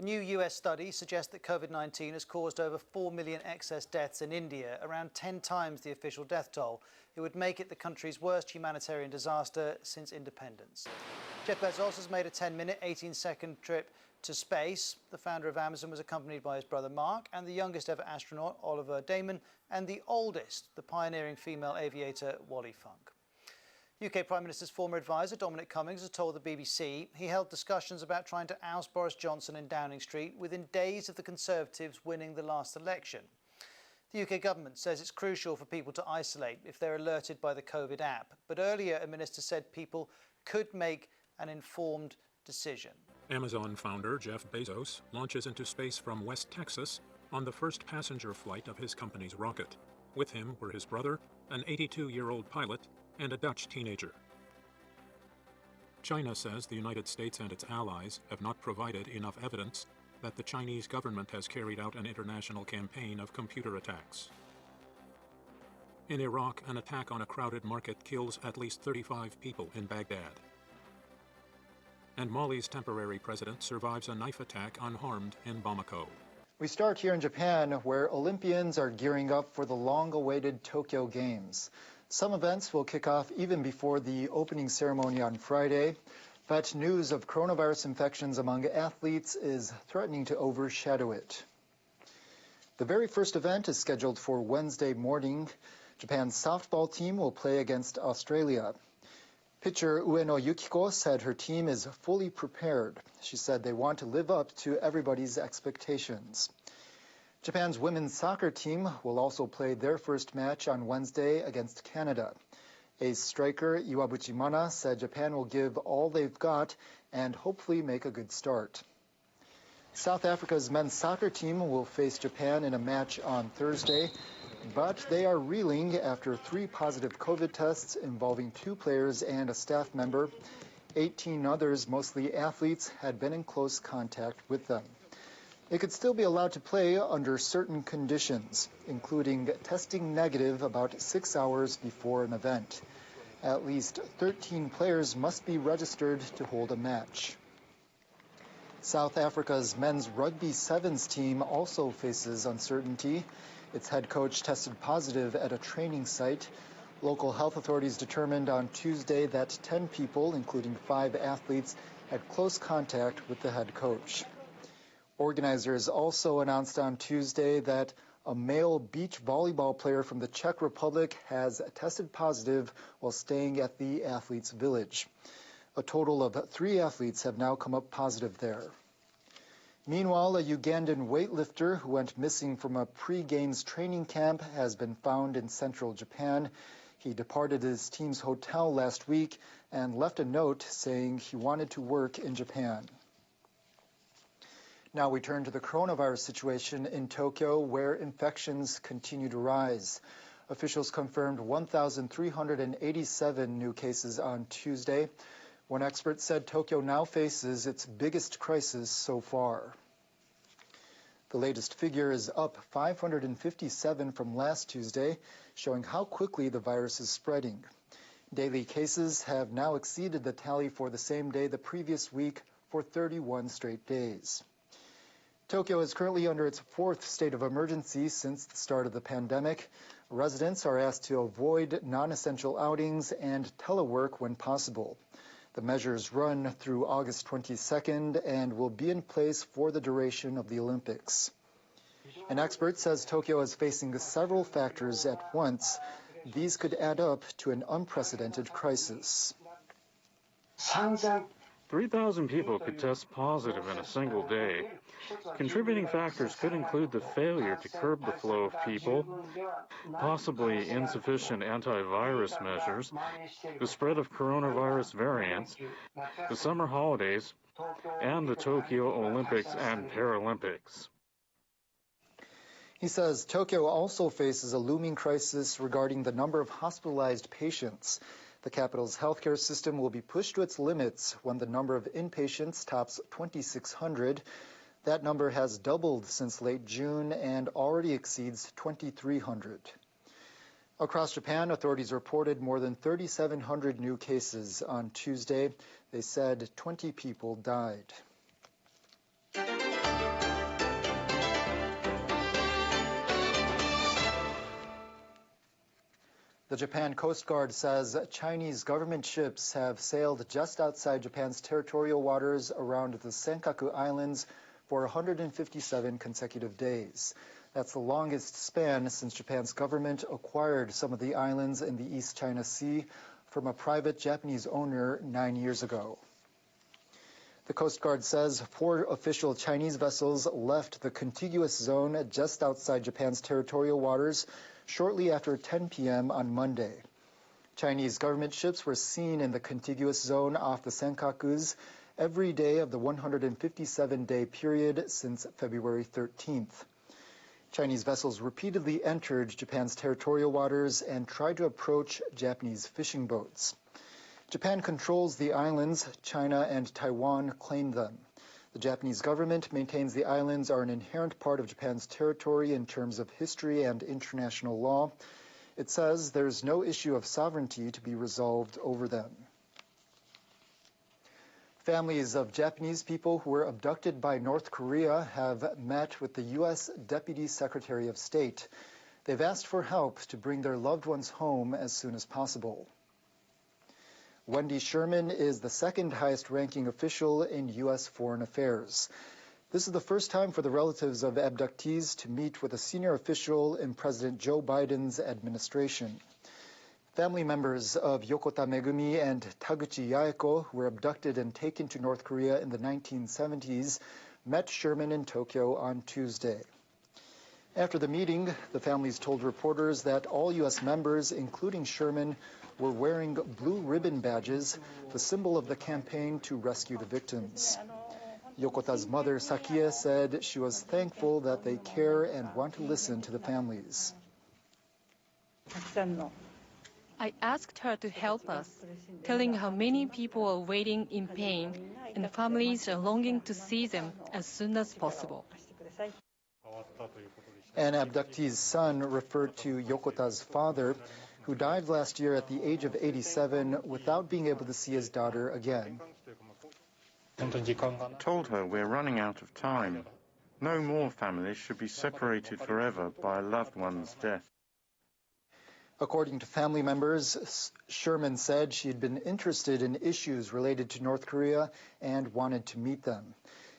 New US studies suggest that COVID-19 has caused over 4 million excess deaths in India, around 10 times the official death toll. It would make it the country's worst humanitarian disaster since independence. Jeff Bezos has made a 10-minute, 18-second trip to space. The founder of Amazon was accompanied by his brother Mark and the youngest ever astronaut, Oliver Damon, and the oldest, the pioneering female aviator, Wally Funk. UK Prime Minister's former advisor, Dominic Cummings, has told the BBC he held discussions about trying to oust Boris Johnson in Downing Street within days of the Conservatives winning the last election. The UK government says it's crucial for people to isolate if they're alerted by the COVID app. But earlier, a minister said people could make an informed decision. Amazon founder Jeff Bezos launches into space from West Texas on the first passenger flight of his company's rocket. With him were his brother, an 82-year-old pilot, and a Dutch teenager. China says the United States and its allies have not provided enough evidence that the Chinese government has carried out an international campaign of computer attacks. In Iraq, an attack on a crowded market kills at least 35 people in Baghdad. And Mali's temporary president survives a knife attack unharmed in Bamako. We start here in Japan, where Olympians are gearing up for the long-awaited Tokyo Games. Some events will kick off even before the opening ceremony on Friday, but news of coronavirus infections among athletes is threatening to overshadow it. The very first event is scheduled for Wednesday morning. Japan's softball team will play against Australia. Pitcher Ueno Yukiko said her team is fully prepared. She said they want to live up to everybody's expectations. Japan's women's soccer team will also play their first match on Wednesday against Canada. Ace striker Iwabuchi Mana said Japan will give all they've got and hopefully make a good start. South Africa's men's soccer team will face Japan in a match on Thursday, but they are reeling after 3 positive COVID tests involving 2 players and a staff member. 18 others, mostly athletes, had been in close contact with them. They could still be allowed to play under certain conditions, including testing negative about 6 hours before an event. At least 13 players must be registered to hold a match. South Africa's men's rugby sevens team also faces uncertainty. Its head coach tested positive at a training site. Local health authorities determined on Tuesday that 10 people, including 5 athletes, had close contact with the head coach. Organizers also announced on Tuesday that a male beach volleyball player from the Czech Republic has tested positive while staying at the athletes' village. A total of 3 athletes have now come up positive there. Meanwhile, a Ugandan weightlifter who went missing from a pre-games training camp has been found in central Japan. He departed his team's hotel last week and left a note saying he wanted to work in Japan. Now we turn to the coronavirus situation in Tokyo, where infections continue to rise. Officials confirmed 1,387 new cases on Tuesday. One expert said Tokyo now faces its biggest crisis so far. The latest figure is up 557 from last Tuesday, showing how quickly the virus is spreading. Daily cases have now exceeded the tally for the same day the previous week for 31 straight days. Tokyo is currently under its 4th state of emergency since the start of the pandemic. Residents are asked to avoid non-essential outings and telework when possible. The measures run through August 22nd and will be in place for the duration of the Olympics. An expert says Tokyo is facing several factors at once. These could add up to an unprecedented crisis. 3,000 people could test positive in a single day. Contributing factors could include the failure to curb the flow of people, possibly insufficient antivirus measures, the spread of coronavirus variants, the summer holidays, and the Tokyo Olympics and Paralympics. He says Tokyo also faces a looming crisis regarding the number of hospitalized patients. The capital's healthcare system will be pushed to its limits when the number of inpatients tops 2,600. That number has doubled since late June and already exceeds 2,300. Across Japan, authorities reported more than 3,700 new cases on Tuesday. They said 20 people died. The Japan Coast Guard says Chinese government ships have sailed just outside Japan's territorial waters around the Senkaku Islands for 157 consecutive days. That's the longest span since Japan's government acquired some of the islands in the East China Sea from a private Japanese owner 9 years ago. The Coast Guard says 4 official Chinese vessels left the contiguous zone just outside Japan's territorial waters shortly after 10 p.m. on Monday. Chinese government ships were seen in the contiguous zone off the Senkakus every day of the 157-day period since February 13th. Chinese vessels repeatedly entered Japan's territorial waters and tried to approach Japanese fishing boats. Japan controls the islands. China and Taiwan claim them. The Japanese government maintains the islands are an inherent part of Japan's territory in terms of history and international law. It says there's no issue of sovereignty to be resolved over them. Families of Japanese people who were abducted by North Korea have met with the U.S. Deputy Secretary of State. They've asked for help to bring their loved ones home as soon as possible. Wendy Sherman is the second highest ranking official in U.S. foreign affairs. This is the first time for the relatives of abductees to meet with a senior official in President Joe Biden's administration. Family members of Yokota Megumi and Taguchi Yaeko, who were abducted and taken to North Korea in the 1970s, met Sherman in Tokyo on Tuesday. After the meeting, the families told reporters that all U.S. members, including Sherman, were wearing blue ribbon badges, the symbol of the campaign to rescue the victims. Yokota's mother, Sakie, said she was thankful that they care and want to listen to the families. I asked her to help us, telling how many people are waiting in pain and families are longing to see them as soon as possible. An abductee's son referred to Yokota's father, who died last year at the age of 87 without being able to see his daughter again. Told her we're running out of time. No more families should be separated forever by a loved one's death. According to family members, Sherman said she had been interested in issues related to North Korea and wanted to meet them.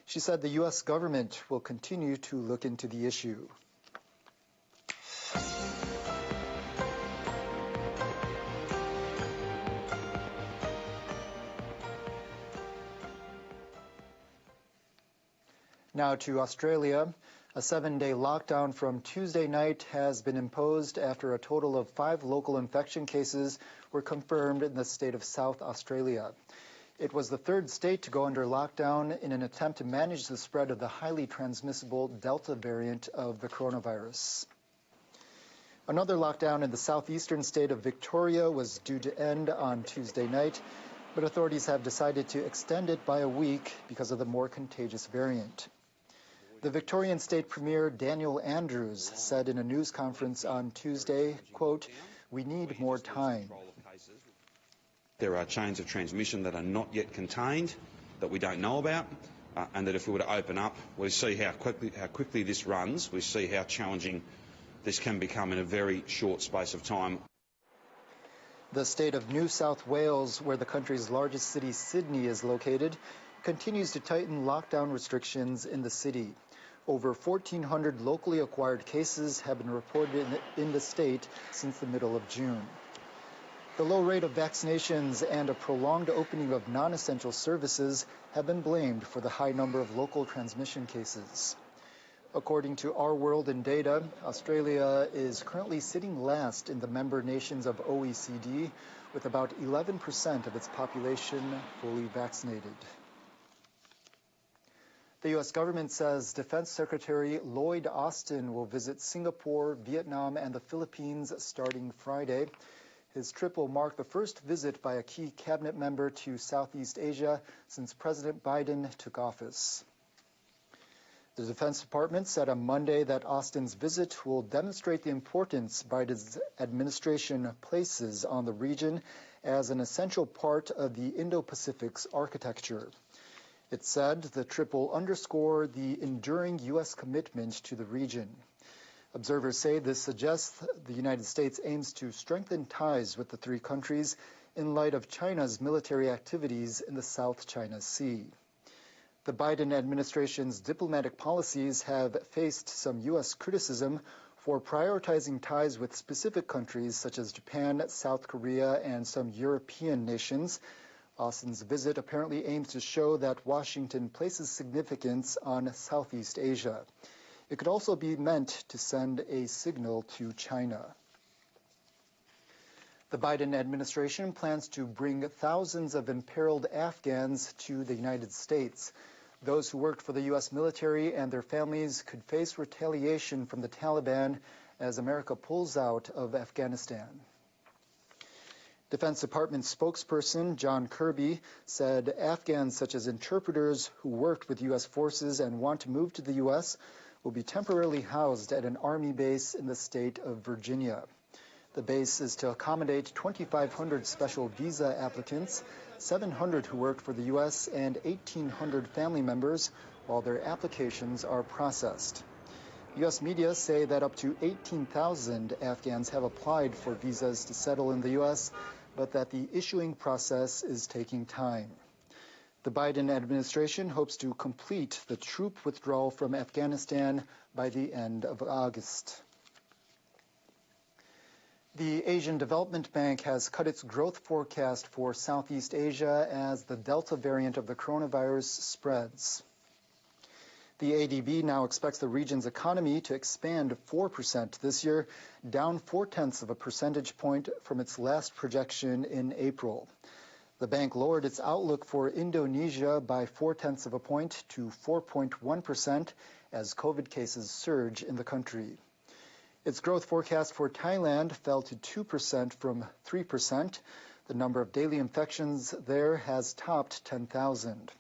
She said the U.S. government will continue to look into the issue. Now to Australia. A 7-day lockdown from Tuesday night has been imposed after a total of 5 local infection cases were confirmed in the state of South Australia. It was the 3rd state to go under lockdown in an attempt to manage the spread of the highly transmissible Delta variant of the coronavirus. Another lockdown in the southeastern state of Victoria was due to end on Tuesday night, but authorities have decided to extend it by a week because of the more contagious variant. The Victorian State Premier Daniel Andrews said in a news conference on Tuesday, quote, "We need more time." There are chains of transmission that are not yet contained, that we don't know about, and that if we were to open up, we see how quickly this runs, we see how challenging this can become in a very short space of time. The state of New South Wales, where the country's largest city, Sydney, is located, continues to tighten lockdown restrictions in the city. Over 1,400 locally acquired cases have been reported in the state since the middle of June. The low rate of vaccinations and a prolonged opening of non-essential services have been blamed for the high number of local transmission cases. According to Our World in Data, Australia is currently sitting last in the member nations of OECD, with about 11% of its population fully vaccinated. The U.S. government says Defense Secretary Lloyd Austin will visit Singapore, Vietnam, and the Philippines starting Friday. His trip will mark the first visit by a key cabinet member to Southeast Asia since President Biden took office. The Defense Department said on Monday that Austin's visit will demonstrate the importance Biden's administration places on the region as an essential part of the Indo-Pacific's architecture. It said the trip will underscore the enduring U.S. commitment to the region. Observers say this suggests the United States aims to strengthen ties with the three countries in light of China's military activities in the South China Sea. The Biden administration's diplomatic policies have faced some U.S. criticism for prioritizing ties with specific countries such as Japan, South Korea, and some European nations. Austin's visit apparently aims to show that Washington places significance on Southeast Asia. It could also be meant to send a signal to China. The Biden administration plans to bring thousands of imperiled Afghans to the United States. Those who worked for the U.S. military and their families could face retaliation from the Taliban as America pulls out of Afghanistan. Defense Department spokesperson John Kirby said Afghans such as interpreters who worked with U.S. forces and want to move to the U.S. will be temporarily housed at an Army base in the state of Virginia. The base is to accommodate 2,500 special visa applicants, 700 who worked for the U.S., and 1,800 family members while their applications are processed. U.S. media say that up to 18,000 Afghans have applied for visas to settle in the U.S., but that the issuing process is taking time. The Biden administration hopes to complete the troop withdrawal from Afghanistan by the end of August. The Asian Development Bank has cut its growth forecast for Southeast Asia as the Delta variant of the coronavirus spreads. The ADB now expects the region's economy to expand 4% this year, down 0.4 percentage point from its last projection in April. The bank lowered its outlook for Indonesia by 0.4 point to 4.1% as COVID cases surge in the country. Its growth forecast for Thailand fell to 2% from 3%. The number of daily infections there has topped 10,000.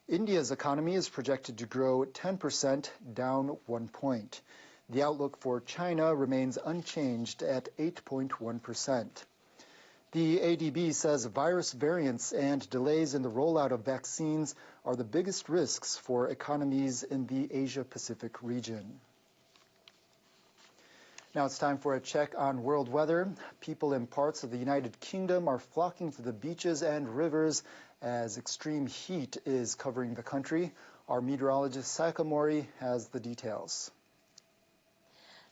India's economy is projected to grow 10%, down 1 point. The outlook for China remains unchanged at 8.1%. The ADB says virus variants and delays in the rollout of vaccines are the biggest risks for economies in the Asia-Pacific region. Now it's time for a check on world weather. People in parts of the United Kingdom are flocking to the beaches and rivers as extreme heat is covering the country. Our meteorologist Sayaka Mori has the details.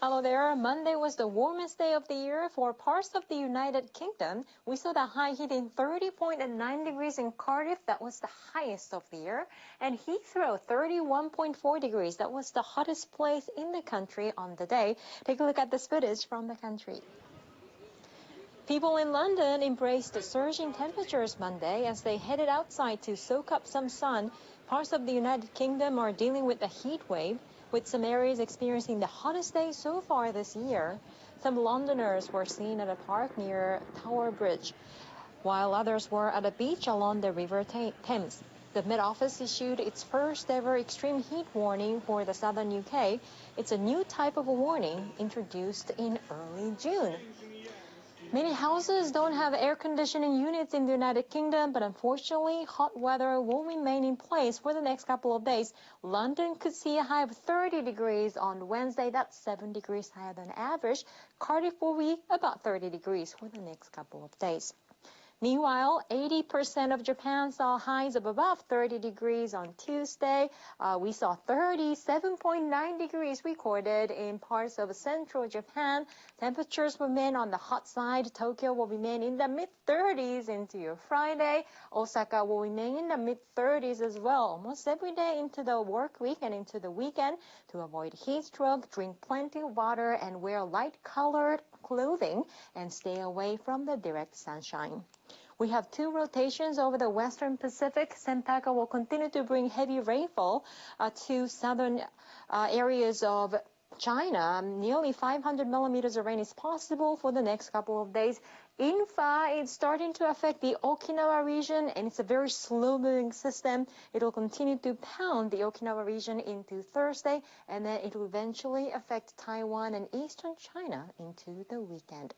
Hello there. Monday was the warmest day of the year for parts of the United Kingdom. We saw the high hitting 30.9 degrees in Cardiff. That was the highest of the year. And Heathrow, 31.4 degrees. That was the hottest place in the country on the day. Take a look at this footage from the country. People in London embraced the surging temperatures Monday as they headed outside to soak up some sun. Parts of the United Kingdom are dealing with the heat wave, with some areas experiencing the hottest day so far this year. Some Londoners were seen at a park near Tower Bridge, while others were at a beach along the River Thames. The Met Office issued its first ever extreme heat warning for the southern UK. It's a new type of a warning introduced in early June. Many houses don't have air conditioning units in the United Kingdom, but unfortunately, hot weather will remain in place for the next couple of days. London could see a high of 30 degrees on Wednesday. That's 7 degrees higher than average. Cardiff will be about 30 degrees for the next couple of days. Meanwhile, 80% of Japan saw highs of above 30 degrees on Tuesday. We saw 37.9 degrees recorded in parts of central Japan. Temperatures remain on the hot side. Tokyo will remain in the mid-30s into your Friday. Osaka will remain in the mid-30s as well, almost every day into the work week and into the weekend. To avoid heat stroke, drink plenty of water and wear light-colored clothing and stay away from the direct sunshine. We have two rotations over the western Pacific. Sempaka will continue to bring heavy rainfall to southern areas of China. Nearly 500 millimeters of rain is possible for the next couple of days. Infa is starting to affect the Okinawa region, and it's a very slow-moving system. It will continue to pound the Okinawa region into Thursday, and then it will eventually affect Taiwan and eastern China into the weekend.